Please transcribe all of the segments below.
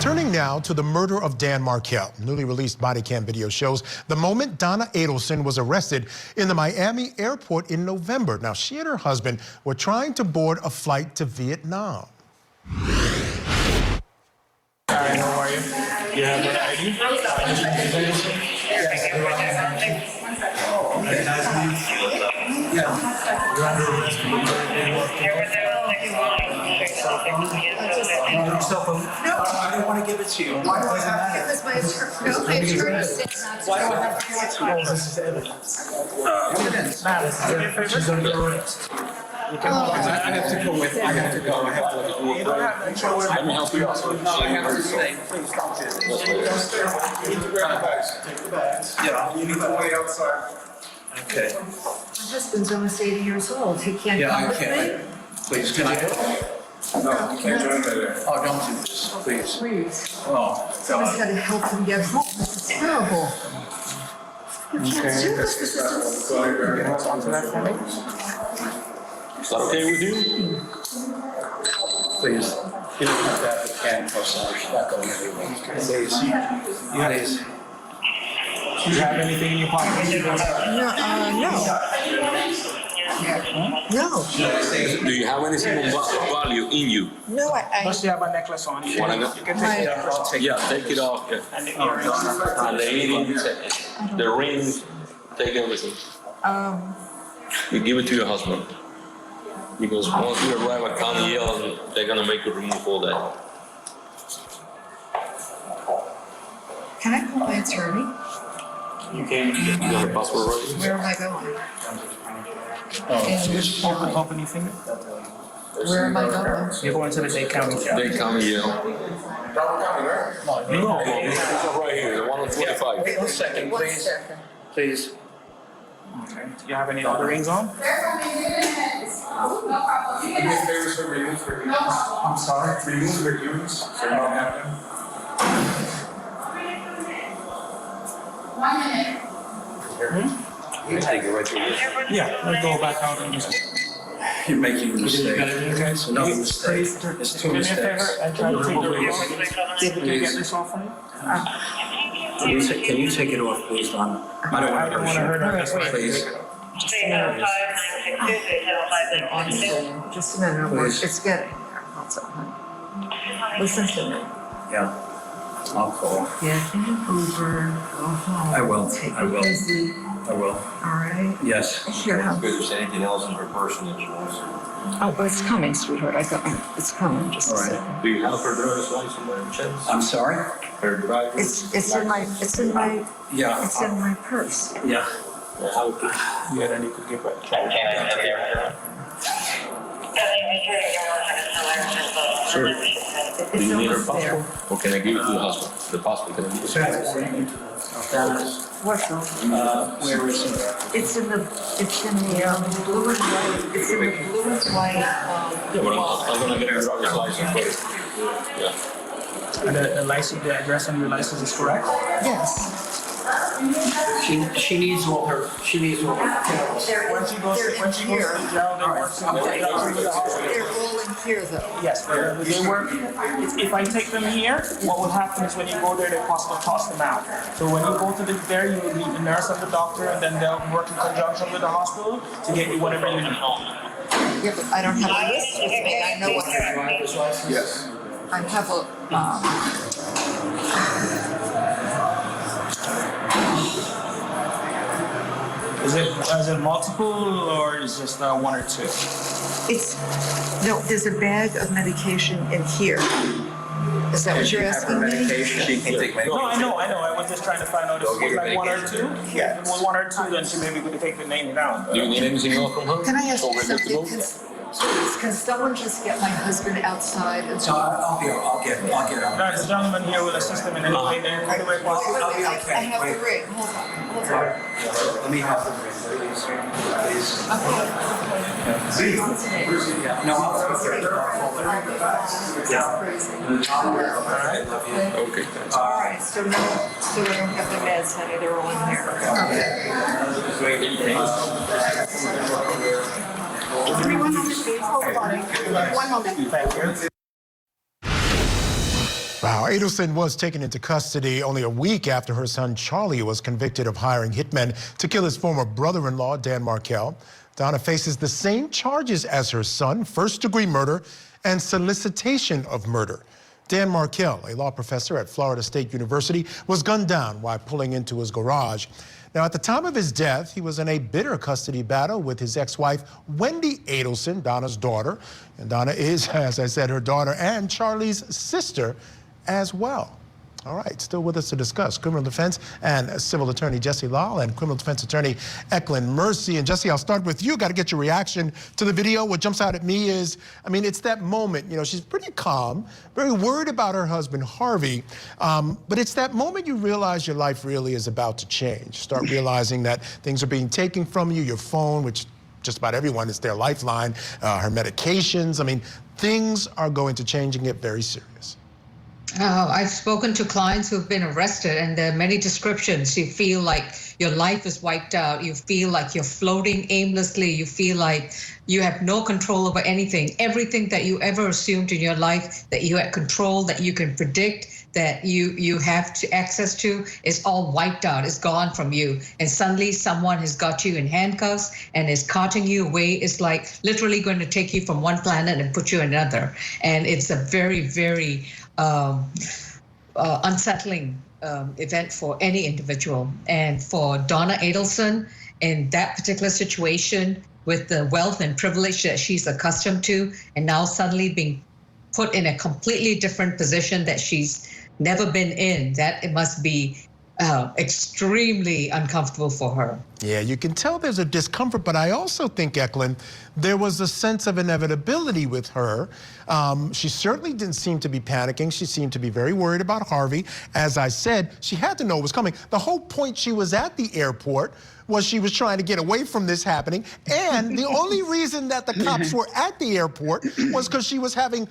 Turning now to the murder of Dan Markel. Newly released Bodycam video shows the moment Donna Adelson was arrested in the Miami airport in November. Now, she and her husband were trying to board a flight to Vietnam. Hi, how are you? You have an ID? Cell phone? No, I don't want to give it to you. Why do I have to? Because my attorney said not to. Why do I have to give it to you? This is evidence. Evidence. She's under arrest. I have to go with. I have to go. I have to go. Let me help you. I have to stay. Please don't do this. You need to grab the bags. Take the bags. Yeah. You need to wait outside. Okay. My husband's almost 80 years old. He can't come with me. Please, can I? No, you can't do it. Oh, don't do this, please. Please. Oh, Someone's got to help him get home. This is terrible. You can't do this. This is just... Is that okay with you? Please. You don't have to have the can massage. Not going anywhere. Please. Please. Do you have anything in your pocket? No. Do you have anything of value in you? No, Plus, you have a necklace on. You Wanna go? can take it off. Yeah, take it off. Yeah. And the earrings. And the earrings, the rings, take everything. You give it to your husband. Because once you arrive at County Yale, they're gonna make you remove all that. Can I call my attorney? You got a passport ready? Where am I going? Hold the company finger. Where am I going? You're going to the Dade County jail. They come here. No. It's right here, the one on 25. Wait 1 second, One please. second. Please. Okay. Do you have any other rings on? I'm sorry. Remove the earrings so you don't have them. 1 minute. You take it right through. Yeah. Let's go back out and just... You're making a mistake. Okay. It's another mistake. It's two Do me a favor mistakes. and try to take the rings. Can you get this off for me? Can you take it off, please, Donna? I don't want to hurt you. That's right. Please. Just a minute. Please. It's getting there. Hold on. Listen to me. Yeah. I'll call. Get in an Uber. Go home. I will. Take I will. it easy. I will. All right? Yes. Here. If there's anything else in her person that she wants. Oh, well, it's coming, sweetheart. It's coming. Just a All right. second. Do you have her driver's license by any chance? I'm sorry? Her driver's It's in my Yeah. it's in my purse. Yeah. Yeah, then you could give it. Sure. It's Do you need her almost there. passport? Or can I give it to the husband? The passport, can I give it to the husband? What's on? Where is it? It's in the blue and white. It's in the blue and white. Yeah, but I'm gonna get her driver's license first. Yeah. And the license, the address on your license is correct? Yes. She needs all her. When she goes to the jail, they work together. They're all in here though. Yes, they work. If I take them here, what will happen is when you go there, they toss them out. So when you go to there, you will meet the nurse and the doctor, and then they'll work in conjunction with the hospital to get you whatever you need. Yeah, but I don't have a list with me. I know what I Yes. I have a Is it multiple or is just one or two? there's a bag of medication in here. Is that what you're asking me? She can take medication. No, I know. I was just trying to find out if it was like one or two. Yeah. If it was one or two, then she maybe could take the name down. Do you need anything else from her? Can I ask So you we're good to go? something? Can someone just get my husband outside and So I'll get her. There's a gentleman here with a system in any way possible. I'll have the ring. Hold on. Let me have the ring, please. Please. No, I'll take it. Yeah. Okay, thanks. All right, so we don't have the meds, honey, they're all in here. Give me 1 moment, please. Hold on. 1 moment. Thank you. Wow, Adelson was taken into custody only a week after her son Charlie was convicted of hiring hitmen to kill his former brother-in-law, Dan Markel. Donna faces the same charges as her son, first-degree murder and solicitation of murder. Dan Markel, a law professor at Florida State University, was gunned down while pulling into his garage. Now, at the time of his death, he was in a bitter custody battle with his ex-wife, Wendy Adelson, Donna's daughter. And Donna is, as I said, her daughter and Charlie's sister as well. All right, still with us to discuss criminal defense and civil attorney Jesse Lal and criminal defense attorney Eklund Mercy. And Jesse, I'll start with you. Got to get your reaction to the video. What jumps out at me is, I mean, it's that moment, you know, she's pretty calm, very worried about her husband, Harvey. But it's that moment you realize your life really is about to change. Start realizing that things are being taken from you, your phone, which just about everyone is their lifeline, her medications. I mean, things are going to change and get very serious. I've spoken to clients who've been arrested, and there are many descriptions. You feel like your life is wiped out. You feel like you're floating aimlessly. You feel like you have no control over anything. Everything that you ever assumed in your life that you had control, that you can predict, that you have access to, is all wiped out. It's gone from you. And suddenly someone has got you in handcuffs and is carting you away. It's like literally going to take you from one planet and put you in another. And it's a very, very unsettling event for any individual. And for Donna Adelson, in that particular situation, with the wealth and privilege that she's accustomed to, and now suddenly being put in a completely different position that she's never been in, that it must be extremely uncomfortable for her. Yeah, you can tell there's a discomfort, but I also think, Eklund, there was a sense of inevitability with her. She certainly didn't seem to be panicking. She seemed to be very worried about Harvey. As I said, she had to know it was coming. The whole point she was at the airport was she was trying to get away from this happening. And the only reason that the cops were at the airport was because she was having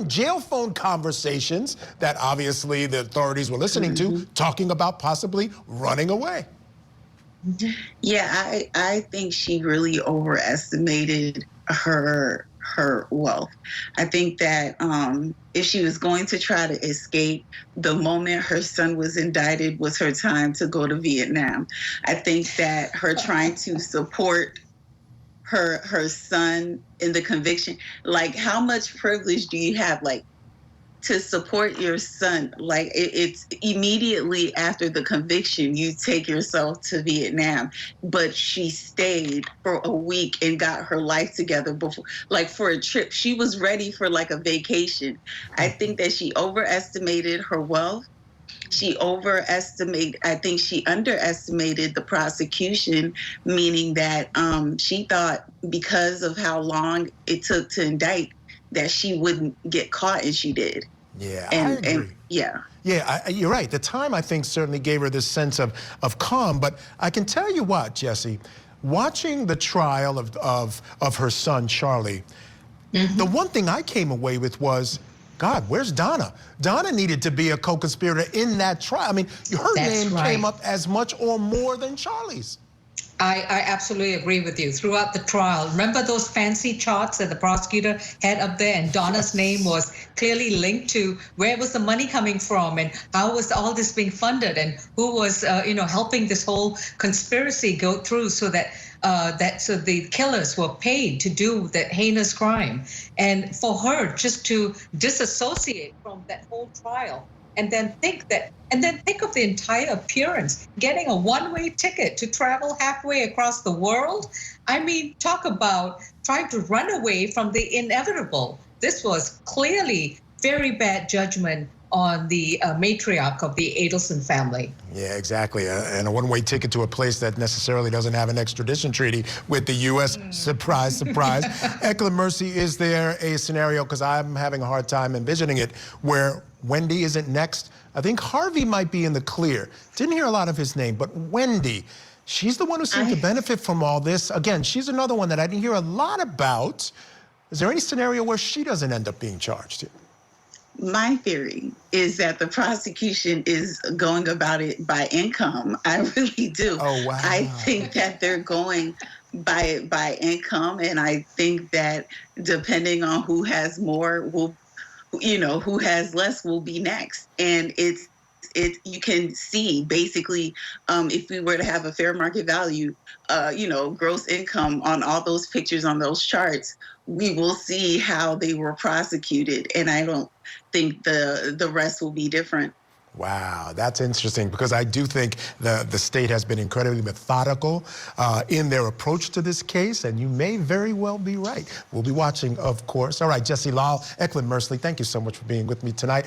jail phone conversations that obviously the authorities were listening to, talking about possibly running away. Yeah, I think she really overestimated her wealth. I think that if she was going to try to escape, the moment her son was indicted was her time to go to Vietnam. I think that her trying to support her son in the conviction, like how much privilege do you have, like, to support your son? Like it's immediately after the conviction, you take yourself to Vietnam, but she stayed for a week and got her life together before, like for a trip. She was ready for like a vacation. I think that she overestimated her wealth. I think she underestimated the prosecution, meaning that she thought because of how long it took to indict, that she wouldn't get caught, and she did. Yeah, I agree. Yeah, you're right. The time, I think, certainly gave her this sense of calm. But I can tell you what, Jesse, watching the trial of her son, Charlie, the one thing I came away with was, God, where's Donna? Donna needed to be a co-conspirator in that trial. I mean, her name came up as much or more than Charlie's. I absolutely agree with you. Throughout the trial, remember those fancy charts that the prosecutor had up there, and Donna's name was clearly linked to where was the money coming from and how was all this being funded and who was helping this whole conspiracy go through, so that so the killers were paid to do that heinous crime. And for her just to disassociate from that whole trial, and then think of the entire appearance, getting a one-way ticket to travel halfway across the world. I mean, talk about trying to run away from the inevitable. This was clearly very bad judgment on the matriarch of the Adelson family. Yeah, exactly. And a one-way ticket to a place that necessarily doesn't have an extradition treaty with the U.S. Surprise, surprise. Eklund Mercy, is there a scenario, because I'm having a hard time envisioning it, where Wendy isn't next? I think Harvey might be in the clear. Didn't hear a lot of his name, but Wendy, she's the one who seemed to benefit from all this. Again, she's another one that I didn't hear a lot about. Is there any scenario where she doesn't end up being charged? My theory is that the prosecution is going about it by income. I really do. Oh, wow. I think that they're going by income, and I think that depending on who has more who has less will be next. And you can see basically, if we were to have a fair market value, gross income on all those pictures on those charts, we will see how they were prosecuted. And I don't think the rest will be different. Wow, that's interesting, because I do think the state has been incredibly methodical in their approach to this case, and you may very well be right. We'll be watching, of course. All right, Jesse Lal, Eklund Mersley, thank you so much for being with me tonight.